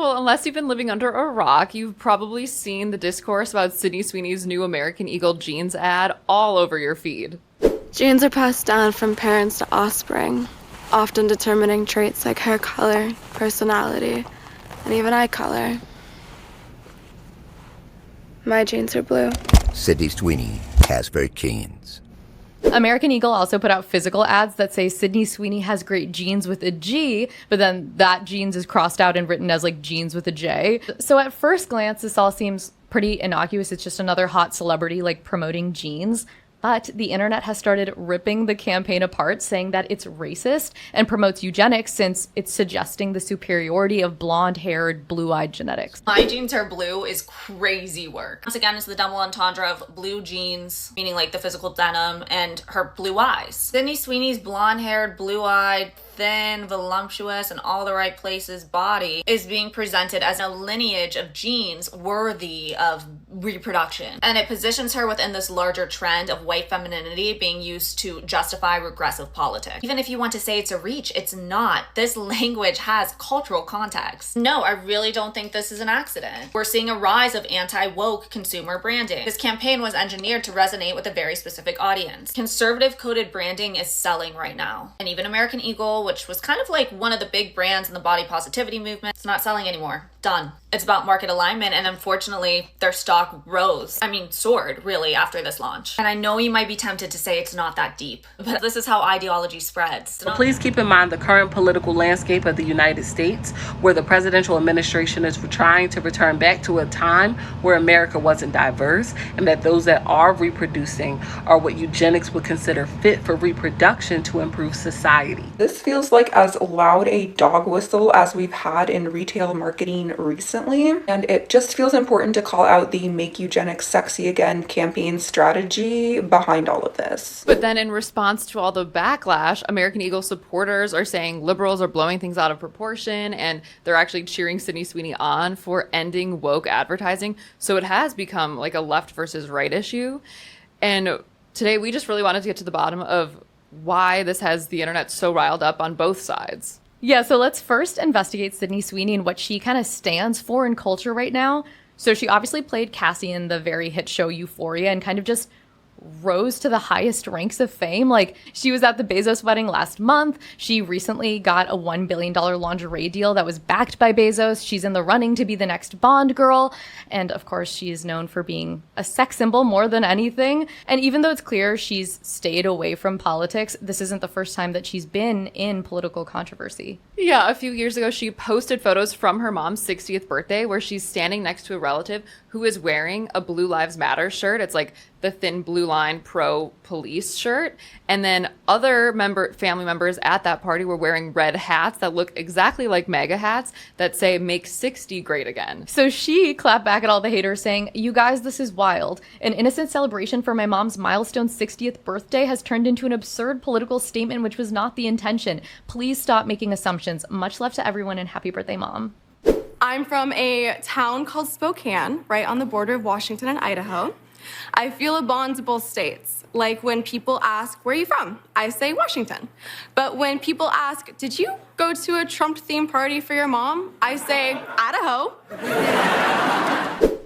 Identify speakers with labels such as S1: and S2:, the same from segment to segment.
S1: Well, unless you've been living under a rock, you've probably seen the discourse about Sydney Sweeney's new American Eagle jeans ad all over your feed.
S2: Genes are passed down from parents to offspring, often determining traits like hair color, personality, and even eye color. My genes are blue.
S3: Sydney Sweeney, Casper Jeans.
S1: American Eagle also put out physical ads that say Sydney Sweeney has great genes with a G, but then that jeans is crossed out and written as like jeans with a J. So at first glance, this all seems pretty innocuous. It's just another hot celebrity like promoting jeans. But the internet has started ripping the campaign apart, saying that it's racist and promotes eugenics since it's suggesting the superiority of blonde-haired, blue-eyed genetics.
S4: My jeans are blue is crazy work. Once again, it's the double entendre of blue jeans, meaning like the physical denim, and her blue eyes. Sydney Sweeney's blonde-haired, blue-eyed, thin, voluptuous, and all the right places body is being presented as a lineage of genes worthy of reproduction. And it positions her within this larger trend of white femininity being used to justify regressive politics. Even if you want to say it's a reach, it's not. This language has cultural context. No, I really don't think this is an accident. We're seeing a rise of anti-woke consumer branding. This campaign was engineered to resonate with a very specific audience. Conservative coded branding is selling right now. And even American Eagle, which was kind of like one of the big brands in the body positivity movement, it's not selling anymore. Done. It's about market alignment, and unfortunately, their stock soared, really, after this launch. And I know you might be tempted to say it's not that deep, but this is how ideology spreads.
S5: So please keep in mind the current political landscape of the United States, where the presidential administration is trying to return back to a time where America wasn't diverse, and that those that are reproducing are what eugenics would consider fit for reproduction to improve society.
S6: This feels like as loud a dog whistle as we've had in retail marketing recently, and it just feels important to call out the Make Eugenics Sexy Again campaign strategy behind all of this.
S1: But then in response to all the backlash, American Eagle supporters are saying liberals are blowing things out of proportion, and they're actually cheering Sydney Sweeney on for ending woke advertising. So it has become like a left versus right issue. And today we just really wanted to get to the bottom of why this has the internet so riled up on both sides. Yeah, so let's first investigate Sydney Sweeney and what she kind of stands for in culture right now. So she obviously played Cassie in the very hit show Euphoria and kind of just rose to the highest ranks of fame. Like, she was at the Bezos wedding last month. She recently got a $1 billion lingerie deal that was backed by Bezos. She's in the running to be the next Bond girl. And of course, she is known for being a sex symbol more than anything. And even though it's clear she's stayed away from politics, this isn't the first time that she's been in political controversy. Yeah, a few years ago, she posted photos from her mom's 60th birthday where she's standing next to a relative who is wearing a Blue Lives Matter shirt. It's like the thin blue line pro-police shirt. And then other family members at that party were wearing red hats that look exactly like MAGA hats that say "Make 60 Great Again." So she clapped back at all the haters saying, "You guys, this is wild. An innocent celebration for my mom's milestone 60th birthday has turned into an absurd political statement which was not the intention. Please stop making assumptions. Much love to everyone and happy birthday, Mom."
S2: I'm from a town called Spokane, right on the border of Washington and Idaho. I feel a bond to both states. Like when people ask, "Where are you from?" I say Washington. But when people ask, "Did you go to a Trump-themed party for your mom?" I say Idaho.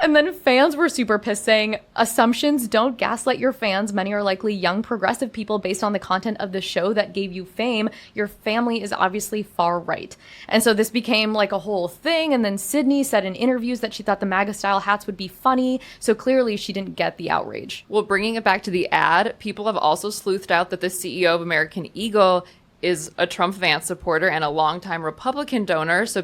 S2: And then fans were super pissed, saying, "Assumptions, don't gaslight your fans. Many are likely young progressive people based on the content of the show that gave you fame. Your family is obviously far right." And so this became like a whole thing. And then Sydney said in interviews that she thought the MAGA style hats would be funny. So clearly she didn't get the outrage. Well, bringing it back to the ad, people have also sleuthed out that the CEO of American Eagle is a Trump Vance supporter and a longtime Republican donor. So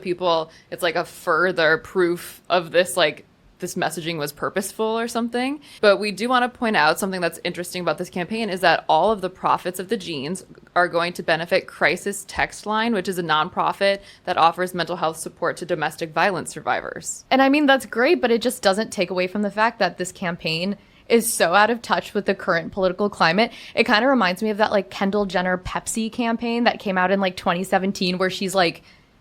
S2: it's like a further proof of this, like, this messaging was purposeful or something. But we do want to point out something that's interesting about this campaign is that all of the profits of the jeans are going to benefit Crisis Text Line, which is a nonprofit that offers mental health support to domestic violence survivors. And I mean, that's great, but it just doesn't take away from the fact that this campaign is so out of touch with the current political climate. It kind of reminds me of that like Kendall Jenner Pepsi campaign that came out in like 2017 where she's like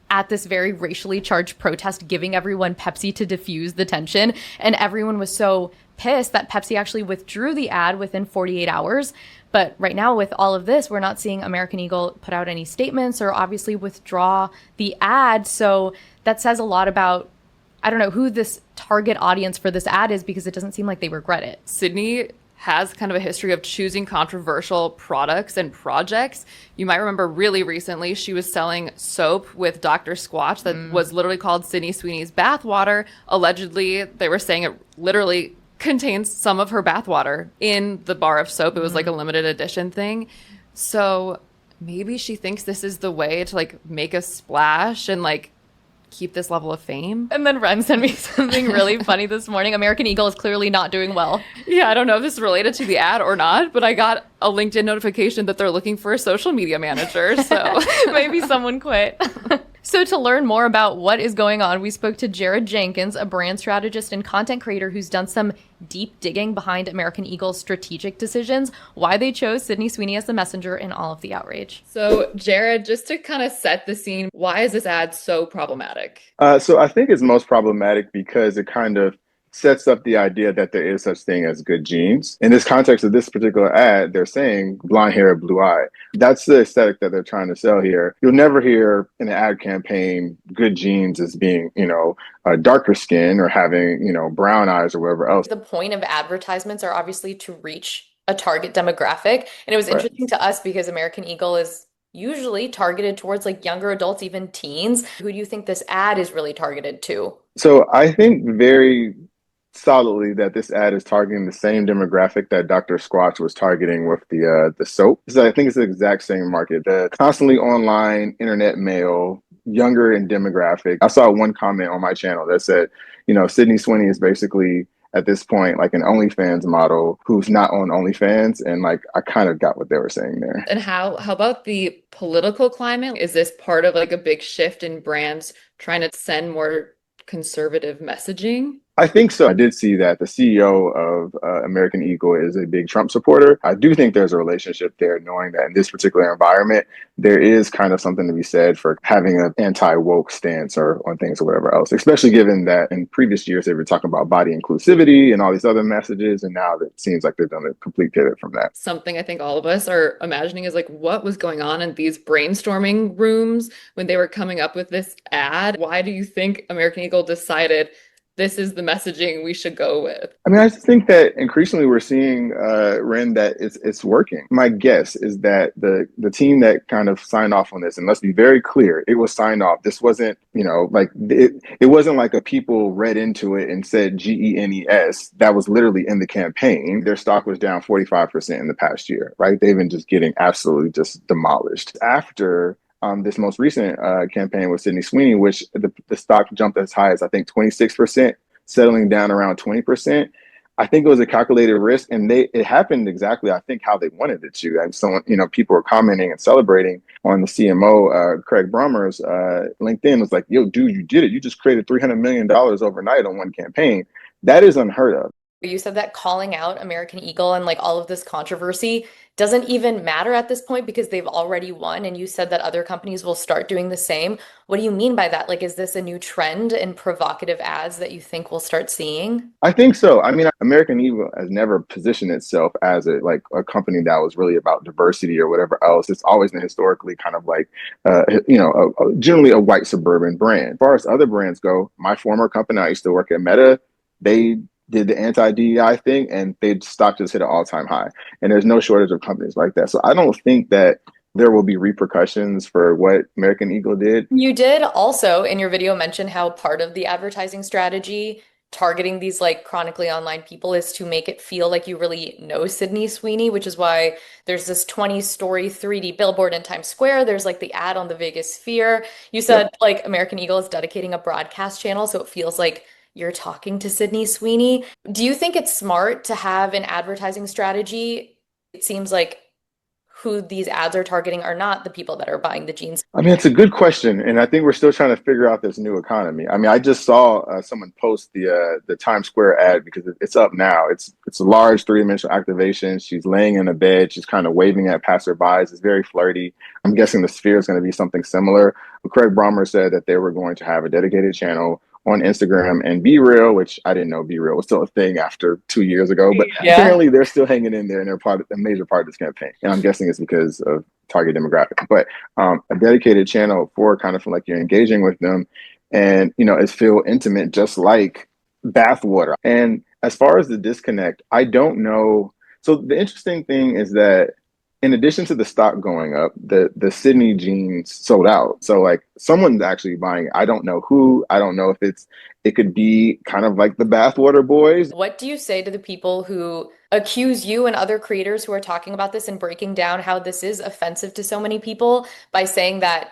S2: at this very racially charged protest, giving everyone Pepsi to diffuse the tension. And everyone was so pissed that Pepsi actually withdrew the ad within 48 hours. But right now, with all of this, we're not seeing American Eagle put out any statements or obviously withdraw the ad. So that says a lot about, I don't know, who this target audience for this ad is, because it doesn't seem like they regret it.
S1: Sydney has kind of a history of choosing controversial products and projects. You might remember really recently she was selling soap with Dr. Squatch that was literally called Sydney Sweeney's bathwater. Allegedly, they were saying it literally contains some of her bathwater in the bar of soap. It was like a limited edition thing. So maybe she thinks this is the way to like make a splash and like keep this level of fame.
S2: And then Wren sent me something really funny this morning. American Eagle is clearly not doing well.
S1: Yeah, I don't know if this is related to the ad or not, but I got a LinkedIn notification that they're looking for a social media manager. So
S2: maybe someone quit. So to learn more about what is going on, we spoke to Jarrod Jenkins, a brand strategist and content creator who's done some deep digging behind American Eagle's strategic decisions, why they chose Sydney Sweeney as the messenger, and all of the outrage.
S1: So Jarrod, just to kind of set the scene, why is this ad so problematic?
S7: So I think it's most problematic because it kind of sets up the idea that there is such thing as good genes. In this context of this particular ad, they're saying blonde hair, blue eye. That's the aesthetic that they're trying to sell here. You'll never hear in an ad campaign good genes as being, a darker skin or having, brown eyes or whatever else.
S2: The point of advertisements are obviously to reach a target demographic. And it was interesting to us because American Eagle is usually targeted towards like younger adults, even teens. Who do you think this ad is really targeted to?
S7: So I think very solidly that this ad is targeting the same demographic that Dr. Squatch was targeting with the soap. So I think it's the exact same market. The constantly online internet male, younger in demographic. I saw one comment on my channel that said, Sydney Sweeney is basically at this point like an OnlyFans model who's not on OnlyFans, and like I kind of got what they were saying there.
S1: And how about the political climate? Is this part of like a big shift in brands trying to send more conservative messaging?
S7: I think so. I did see that the CEO of American Eagle is a big Trump supporter. I do think there's a relationship there, knowing that in this particular environment, there is kind of something to be said for having an anti-woke stance or on things or whatever else, especially given that in previous years, they were talking about body inclusivity and all these other messages. And now it seems like they've done a complete pivot from that.
S1: Something I think all of us are imagining is like, what was going on in these brainstorming rooms when they were coming up with this ad? Why do you think American Eagle decided this is the messaging we should go with?
S7: I mean, I just think that increasingly we're seeing, Wren, that it's working. My guess is that the team that kind of signed off on this, and let's be very clear, it was signed off. This wasn't, it wasn't like a people read into it and said GENES. That was literally in the campaign. Their stock was down 45% in the past year, right? They've been just getting absolutely just demolished. After this most recent campaign with Sydney Sweeney, which the stock jumped as high as I think 26%, settling down around 20%. I think it was a calculated risk, and it happened exactly, I think, how they wanted it to. And so, people were commenting and celebrating on the CMO, Craig Brummer's LinkedIn was like, "Yo, dude, you did it! You just created $300 million overnight on one campaign." That is unheard of.
S2: You said that calling out American Eagle and like all of this controversy doesn't even matter at this point because they've already won. And you said that other companies will start doing the same. What do you mean by that? Like, is this a new trend in provocative ads that you think we'll start seeing?
S7: I think so. I mean, American Eagle has never positioned itself as a company that was really about diversity or whatever else. It's always been historically kind of like, generally a white suburban brand. As far as other brands go, my former company, I used to work at Meta, they did the anti-DEI thing and their stock just hit an all-time high. And there's no shortage of companies like that. So I don't think that there will be repercussions for what American Eagle did.
S2: You did also in your video mention how part of the advertising strategy targeting these like chronically online people is to make it feel like you really know Sydney Sweeney, which is why there's this 20-story 3D billboard in Times Square. There's like the ad on the Vegas Sphere. You said like American Eagle is dedicating a broadcast channel, so it feels like you're talking to Sydney Sweeney. Do you think it's smart to have an advertising strategy? It seems like who these ads are targeting are not the people that are buying the jeans.
S7: I mean, it's a good question, and I think we're still trying to figure out this new economy. I mean, I just saw someone post the Times Square ad because it's up now. It's a large three-dimensional activation. She's laying in a bed. She's kind of waving at passerbys. It's very flirty. I'm guessing the sphere is going to be something similar. But Craig Brommer said that they were going to have a dedicated channel on Instagram and Be Real, which I didn't know Be Real was still a thing after 2 years ago. But apparently they're still hanging in there and they're a major part of this campaign. And I'm guessing it's because of target demographic. But a dedicated channel for kind of feel like you're engaging with them and, it feel intimate, just like bathwater. And as far as the disconnect, I don't know. So the interesting thing is that in addition to the stock going up, the Sydney jeans sold out. So like someone's actually buying it. I don't know who. I don't know if it could be kind of like the bathwater boys.
S2: What do you say to the people who accuse you and other creators who are talking about this and breaking down how this is offensive to so many people by saying that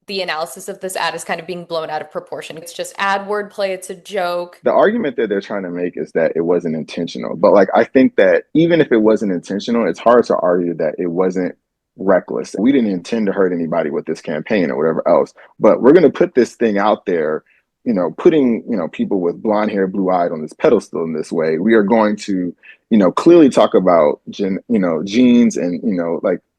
S2: the analysis of this ad is kind of being blown out of proportion? It's just ad wordplay. It's a joke.
S7: The argument that they're trying to make is that it wasn't intentional. But like, I think that even if it wasn't intentional, it's hard to argue that it wasn't reckless. We didn't intend to hurt anybody with this campaign or whatever else, but we're going to put this thing out there, putting, people with blonde hair, blue eyed on this pedestal in this way. We are going to, clearly talk about, jeans and,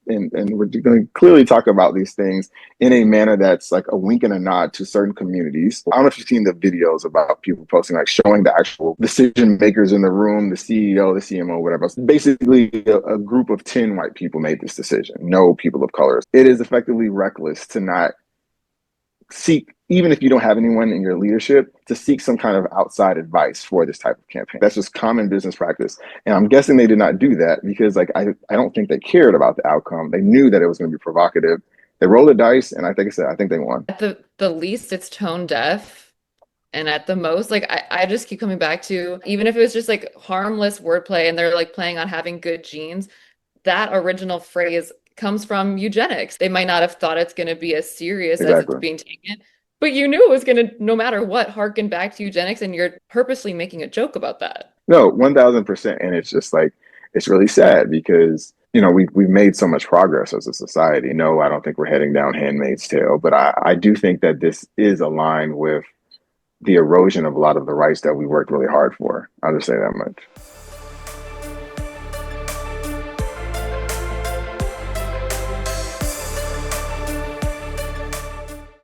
S7: and we're going to clearly talk about these things in a manner that's like a wink and a nod to certain communities. I don't know if you've seen the videos about people posting, like showing the actual decision makers in the room, the CEO, the CMO, whatever else. Basically, a group of 10 white people made this decision, no people of color. It is effectively reckless to not seek, even if you don't have anyone in your leadership, to seek some kind of outside advice for this type of campaign. That's just common business practice. And I'm guessing they did not do that because I don't think they cared about the outcome. They knew that it was going to be provocative. They rolled the dice, and I think they won.
S1: At the least, it's tone deaf. And at the most, I just keep coming back to, even if it was just like harmless wordplay and they're like playing on having good genes, that original phrase comes from eugenics. They might not have thought it's going to be as serious as it's being taken, but you knew it was going to, no matter what, harken back to eugenics, and you're purposely making a joke about that.
S7: No, 1000%. And it's just like, it's really sad because, we've made so much progress as a society. No, I don't think we're heading down Handmaid's Tale, but I do think that this is aligned with the erosion of a lot of the rights that we worked really hard for. I'll just say that much.